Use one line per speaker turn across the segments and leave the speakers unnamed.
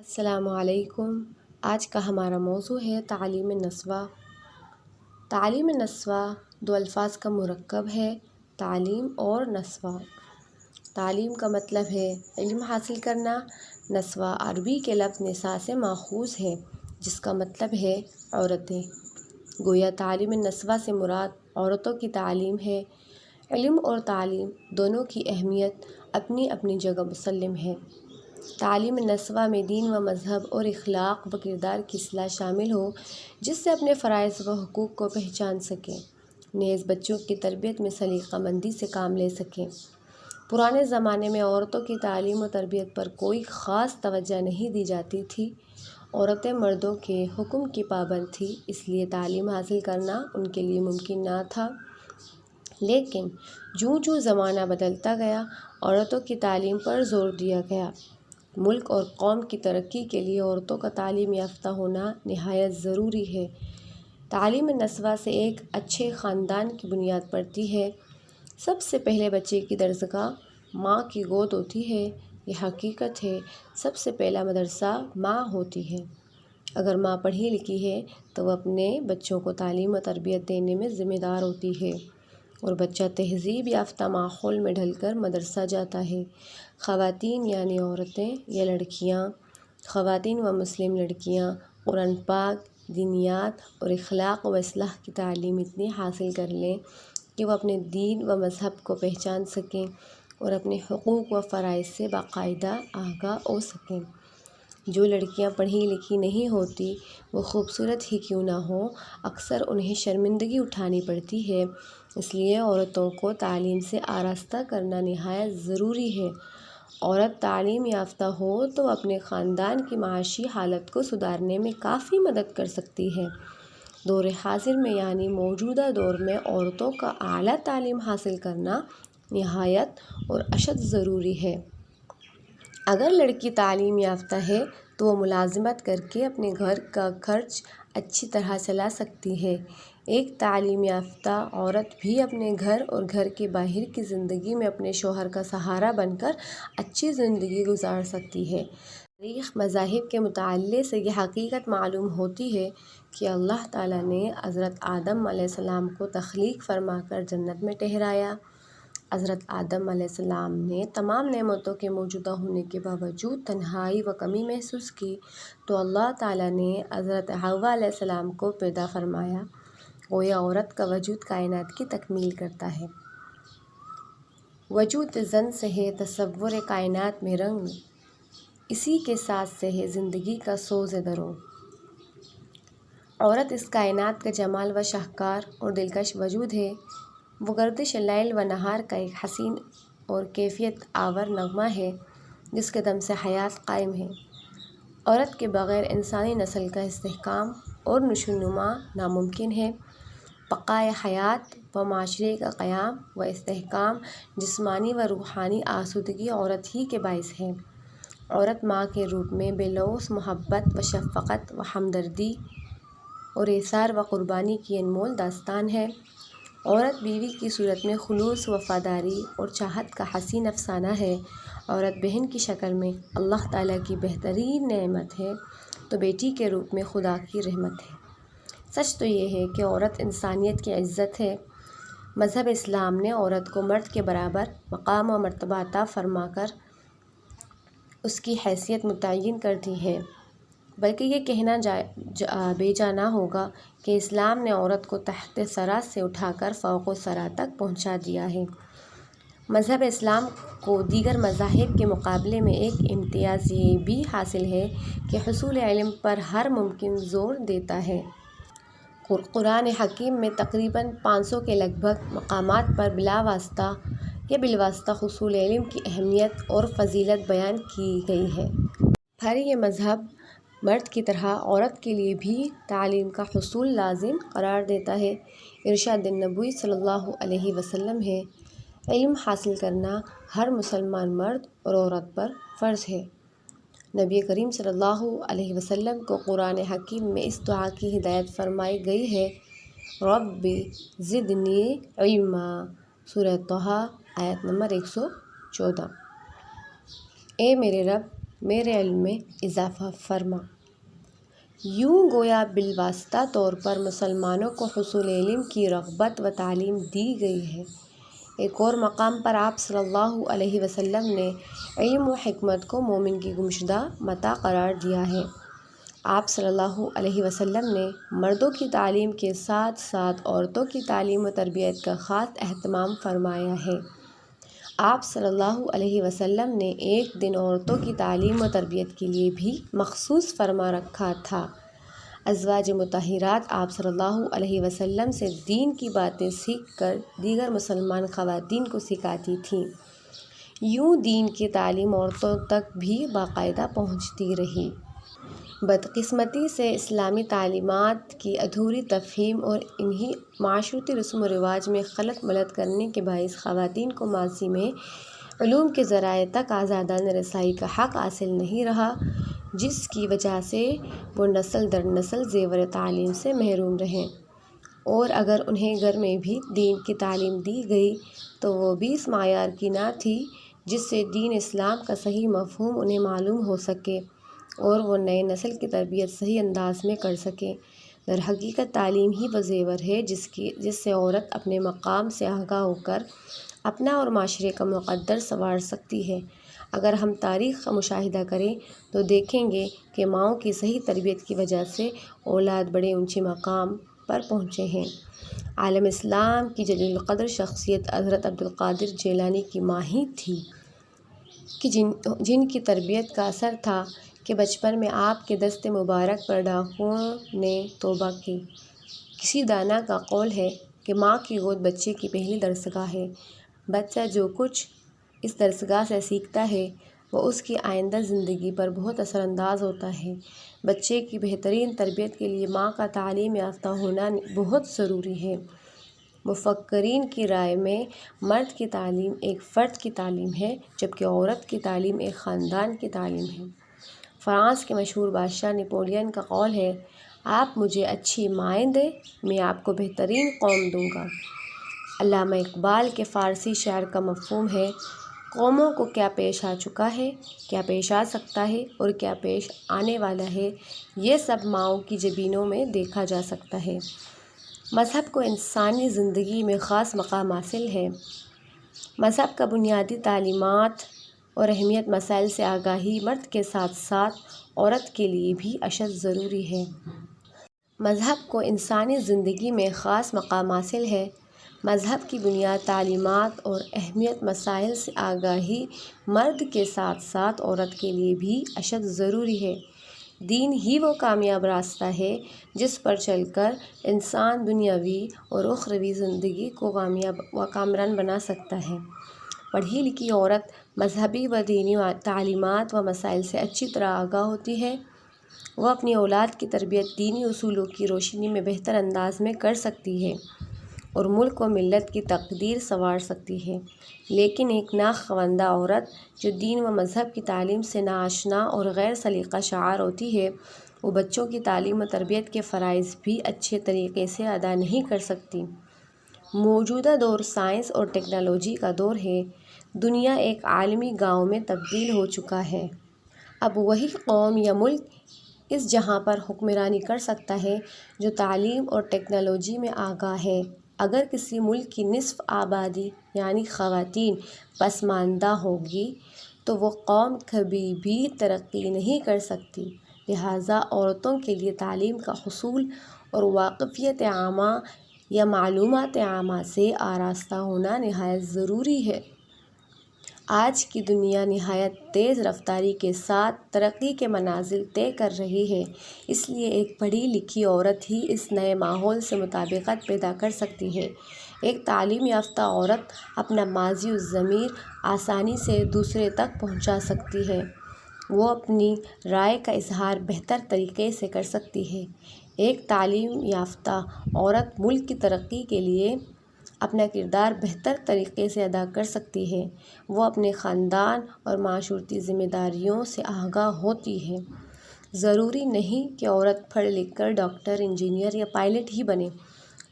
السلام علیکم۔ آج کا ہمارا موضوع ہے تعلیم نسواں۔ تعلیم نسواں دو الفاظ کا مرکب ہے، تعلیم اور نسواں۔ تعلیم کا مطلب ہے علم حاصل کرنا۔ نسواں عربی کے لفظ نساء سے ماخوذ ہے، جس کا مطلب ہے عورتیں۔ گویا تعلیم نسواں سے مراد عورتوں کی تعلیم ہے۔ علم اور تعلیم دونوں کی اہمیت اپنی اپنی جگہ مسلم ہے۔ تعلیم نسواں میں دین و مذہب اور اخلاق و کردار کی اصلاح شامل ہو، جس سے اپنے فرائض و حقوق کو پہچان سکیں، نیز بچوں کی تربیت میں سلیقہ مندی سے کام لے سکیں۔ پرانے زمانے میں عورتوں کی تعلیم و تربیت پر کوئی خاص توجہ نہیں دی جاتی تھی۔ عورتیں مردوں کے حکم کی پابند تھیں، اس لیے تعلیم حاصل کرنا ان کے لیے ممکن نہ تھا۔ لیکن جوں جوں زمانہ بدلتا گیا، عورتوں کی تعلیم پر زور دیا گیا۔ ملک اور قوم کی ترقی کے لیے عورتوں کا تعلیم یافتہ ہونا نہایت ضروری ہے۔ تعلیم نسواں سے ایک اچھے خاندان کی بنیاد پڑتی ہے۔ سب سے پہلے بچے کی درسگاہ ماں کی گود ہوتی ہے۔ یہ حقیقت ہے، سب سے پہلا مدرسہ ماں ہوتی ہے۔ اگر ماں پڑھی لکھی ہے تو وہ اپنے بچوں کو تعلیم و تربیت دینے میں ذمہ دار ہوتی ہے، اور بچہ تہذیب یافتہ ماحول میں ڈھل کر مدرسہ جاتا ہے۔ خواتین یعنی عورتیں یا لڑکیاں، خواتین و مسلم لڑکیاں قرآن پاک، دینیات اور اخلاق و اصلاح کی تعلیم اتنی حاصل کر لیں کہ وہ اپنے دین و مذہب کو پہچان سکیں اور اپنے حقوق و فرائض سے باقاعدہ آگاہ ہو سکیں۔ جو لڑکیاں پڑھی لکھی نہیں ہوتی، وہ خوبصورت ہی کیوں نہ ہوں، اکثر انہیں شرمندگی اٹھانی پڑتی ہے۔ اس لیے عورتوں کو تعلیم سے آراستہ کرنا نہایت ضروری ہے۔ عورت تعلیم یافتہ ہو تو وہ اپنے خاندان کی معاشی حالت کو سدھارنے میں کافی مدد کر سکتی ہے۔ دور حاضر میں یعنی موجودہ دور میں عورتوں کا اعلیٰ تعلیم حاصل کرنا نہایت اور اشد ضروری ہے۔ اگر لڑکی تعلیم یافتہ ہے تو وہ ملازمت کر کے اپنے گھر کا خرچ اچھی طرح چلا سکتی ہے۔ ایک تعلیم یافتہ عورت بھی اپنے گھر اور گھر کے باہر کی زندگی میں اپنے شوہر کا سہارا بن کر اچھی زندگی گزار سکتی ہے۔ تاریخ مذاہب کے مطالعے سے یہ حقیقت معلوم ہوتی ہے کہ اللہ تعالیٰ نے حضرت آدم علیہ السلام کو تخلیق فرما کر جنت میں ٹھہرایا۔ حضرت آدم علیہ السلام نے تمام نعمتوں کے موجودہ ہونے کے باوجود تنہائی و کمی محسوس کی، تو اللہ تعالیٰ نے حضرت حوا علیہ السلام کو پیدا فرمایا۔ گویا عورت کا وجود کائنات کی تکمیل کرتا ہے۔ وجود زن سے ہے تصور کائنات میں رنگ، اسی کے ساتھ سے ہے زندگی کا سوز دروں۔ عورت اس کائنات کا جمال و شاہکار اور دلکش وجود ہے۔ وہ گردش لیل و نہار کا ایک حسین اور کیفیت آور نغمہ ہے، جس کے دم سے حیات قائم ہے۔ عورت کے بغیر انسانی نسل کا استحکام اور نشو و نما ناممکن ہے۔ بقائے حیات و معاشرے کا قیام و استحکام، جسمانی و روحانی آسودگی عورت ہی کے باعث ہے۔ عورت ماں کے روپ میں بے لوث محبت و شفقت و ہمدردی اور ایثار و قربانی کی انمول داستان ہے۔ عورت بیوی کی صورت میں خلوص، وفاداری اور چاہت کا حسین افسانہ ہے۔ عورت بہن کی شکل میں اللہ تعالیٰ کی بہترین نعمت ہے، تو بیٹی کے روپ میں خدا کی رحمت ہے۔ سچ تو یہ ہے کہ عورت انسانیت کی عزت ہے۔ مذہب اسلام نے عورت کو مرد کے برابر مقام و مرتبہ عطا فرما کر اس کی حیثیت متعین کر دی ہے۔ بلکہ یہ کہنا بے جا نہ ہوگا کہ اسلام نے عورت کو تحت ثری سے اٹھا کر فوق ثری تک پہنچا دیا ہے۔ مذہب اسلام کو دیگر مذاہب کے مقابلے میں ایک امتیاز یہ بھی حاصل ہے کہ حصول علم پر ہر ممکن زور دیتا ہے۔ قرآن حکیم میں تقریباً 500 کے لگ بھگ مقامات پر بلا واسطہ یا بالواسطہ حصول علم کی اہمیت اور فضیلت بیان کی گئی ہے۔ پھر یہ مذہب مرد کی طرح عورت کے لیے بھی تعلیم کا حصول لازم قرار دیتا ہے۔ ارشاد نبوی صلی اللہ علیہ وسلم ہے، علم حاصل کرنا ہر مسلمان مرد اور عورت پر فرض ہے۔ نبی کریم صلی اللہ علیہ وسلم کو قرآن حکیم میں اس دعا کی ہدایت فرمائی گئی ہے، رب زدنی علما، سورہ طٰہٰ آیت نمبر 114۔ اے میرے رب، میرے علم میں اضافہ فرما۔ یوں گویا بالواسطہ طور پر مسلمانوں کو حصول علم کی رغبت و تعلیم دی گئی ہے۔ ایک اور مقام پر آپ صلی اللہ علیہ وسلم نے علم و حکمت کو مومن کی گمشدہ متاع قرار دیا ہے۔ آپ صلی اللہ علیہ وسلم نے مردوں کی تعلیم کے ساتھ ساتھ عورتوں کی تعلیم و تربیت کا خاص اہتمام فرمایا ہے۔ آپ صلی اللہ علیہ وسلم نے ایک دن عورتوں کی تعلیم و تربیت کے لیے بھی مخصوص فرما رکھا تھا۔ ازواج مطہرات آپ صلی اللہ علیہ وسلم سے دین کی باتیں سیکھ کر دیگر مسلمان خواتین کو سکھاتی تھیں۔ یوں دین کی تعلیم عورتوں تک بھی باقاعدہ پہنچتی رہی۔ بدقسمتی سے اسلامی تعلیمات کی ادھوری تفہیم اور انہی معاشرتی رسم و رواج میں خلط ملط کرنے کے باعث خواتین کو ماضی میں علوم کے ذرائع تک آزادانہ رسائی کا حق حاصل نہیں رہا، جس کی وجہ سے وہ نسل در نسل زیور تعلیم سے محروم رہیں، اور اگر انہیں گھر میں بھی دین کی تعلیم دی گئی تو وہ بھی اس معیار کی نہ تھی جس سے دین اسلام کا صحیح مفہوم انہیں معلوم ہو سکے اور وہ نئے نسل کی تربیت صحیح انداز میں کر سکیں۔ در حقیقت تعلیم ہی وہ زیور ہے جس سے عورت اپنے مقام سے آگاہ ہو کر اپنا اور معاشرے کا مقدر سنوار سکتی ہے۔ اگر ہم تاریخ کا مشاہدہ کریں تو دیکھیں گے کہ ماؤں کی صحیح تربیت کی وجہ سے اولاد بڑے اونچے مقام پر پہنچے ہیں۔ عالم اسلام کی جلیل القدر شخصیت حضرت عبدالقادر جیلانی کی ماں ہی تھی کہ جن کی تربیت کا اثر تھا کہ بچپن میں آپ کے دست مبارک پر ڈاکوؤں نے توبہ کی۔ کسی دانا کا قول ہے کہ ماں کی گود بچے کی پہلی درسگاہ ہے۔ بچہ جو کچھ اس درسگاہ سے سیکھتا ہے وہ اس کی آئندہ زندگی پر بہت اثر انداز ہوتا ہے۔ بچے کی بہترین تربیت کے لیے ماں کا تعلیم یافتہ ہونا بہت ضروری ہے۔ مفکرین کی رائے میں مرد کی تعلیم ایک فرد کی تعلیم ہے جبکہ عورت کی تعلیم ایک خاندان کی تعلیم ہے۔ فرانس کے مشہور بادشاہ نپولین کا قول ہے، آپ مجھے اچھی مائیں دیں، میں آپ کو بہترین قوم دوں گا۔ علامہ اقبال کے فارسی شعر کا مفہوم ہے، قوموں کو کیا پیش آ چکا ہے، کیا پیش آ سکتا ہے اور کیا پیش آنے والا ہے، یہ سب ماؤں کی جبینوں میں دیکھا جا سکتا ہے۔ مذہب کو انسانی زندگی میں خاص مقام حاصل ہے۔ مذہب کا بنیادی تعلیمات اور اہمیت مسائل سے آگاہی مرد کے ساتھ ساتھ عورت کے لیے بھی اشد ضروری ہے۔ مذہب کو انسانی زندگی میں خاص مقام حاصل ہے۔ مذہب کی بنیاد تعلیمات اور اہمیت مسائل سے آگاہی مرد کے ساتھ ساتھ عورت کے لیے بھی اشد ضروری ہے۔ دین ہی وہ کامیاب راستہ ہے جس پر چل کر انسان دنیاوی اور اخروی زندگی کو کامیاب و کامران بنا سکتا ہے۔ پڑھی لکھی عورت مذہبی و دینی تعلیمات و مسائل سے اچھی طرح آگاہ ہوتی ہے۔ وہ اپنی اولاد کی تربیت دینی اصولوں کی روشنی میں بہتر انداز میں کر سکتی ہے اور ملک و ملت کی تقدیر سنوار سکتی ہے۔ لیکن ایک ناخواندہ عورت جو دین و مذہب کی تعلیم سے ناآشنا اور غیر سلیقہ شعار ہوتی ہے، وہ بچوں کی تعلیم و تربیت کے فرائض بھی اچھے طریقے سے ادا نہیں کر سکتی۔ موجودہ دور سائنس اور ٹیکنالوجی کا دور ہے۔ دنیا ایک عالمی گاؤں میں تبدیل ہو چکا ہے۔ اب وہی قوم یا ملک اس جہاں پر حکمرانی کر سکتا ہے جو تعلیم اور ٹیکنالوجی میں آگاہ ہے۔ اگر کسی ملک کی نصف آبادی یعنی خواتین پسماندہ ہوگی تو وہ قوم کبھی بھی ترقی نہیں کر سکتی۔ لہٰذا عورتوں کے لیے تعلیم کا حصول اور واقفیت عامہ یا معلومات عامہ سے آراستہ ہونا نہایت ضروری ہے۔ آج کی دنیا نہایت تیز رفتاری کے ساتھ ترقی کے منازل طے کر رہی ہے، اس لیے ایک پڑھی لکھی عورت ہی اس نئے ماحول سے مطابقت پیدا کر سکتی ہے۔ ایک تعلیم یافتہ عورت اپنا ماضی و ضمیر آسانی سے دوسرے تک پہنچا سکتی ہے۔ وہ اپنی رائے کا اظہار بہتر طریقے سے کر سکتی ہے۔ ایک تعلیم یافتہ عورت ملک کی ترقی کے لیے اپنا کردار بہتر طریقے سے ادا کر سکتی ہے۔ وہ اپنے خاندان اور معاشرتی ذمہ داریوں سے آگاہ ہوتی ہے۔ ضروری نہیں کہ عورت پڑھ لکھ کر ڈاکٹر، انجینئر یا پائلٹ ہی بنے۔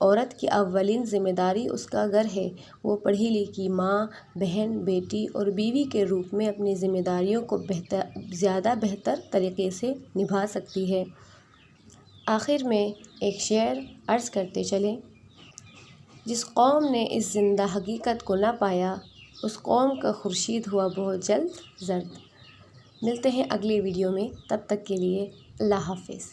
عورت کی اولین ذمہ داری اس کا گھر ہے۔ وہ پڑھی لکھی ماں، بہن، بیٹی اور بیوی کے روپ میں اپنی ذمہ داریوں کو زیادہ بہتر طریقے سے نبھا سکتی ہے۔ آخر میں ایک شعر عرض کرتے چلیں: جس قوم نے اس زندہ حقیقت کو نہ پایا، اس قوم کا خورشید ہوا بہت جلد زرد۔ ملتے ہیں اگلی ویڈیو میں، تب تک کے لیے اللہ حافظ۔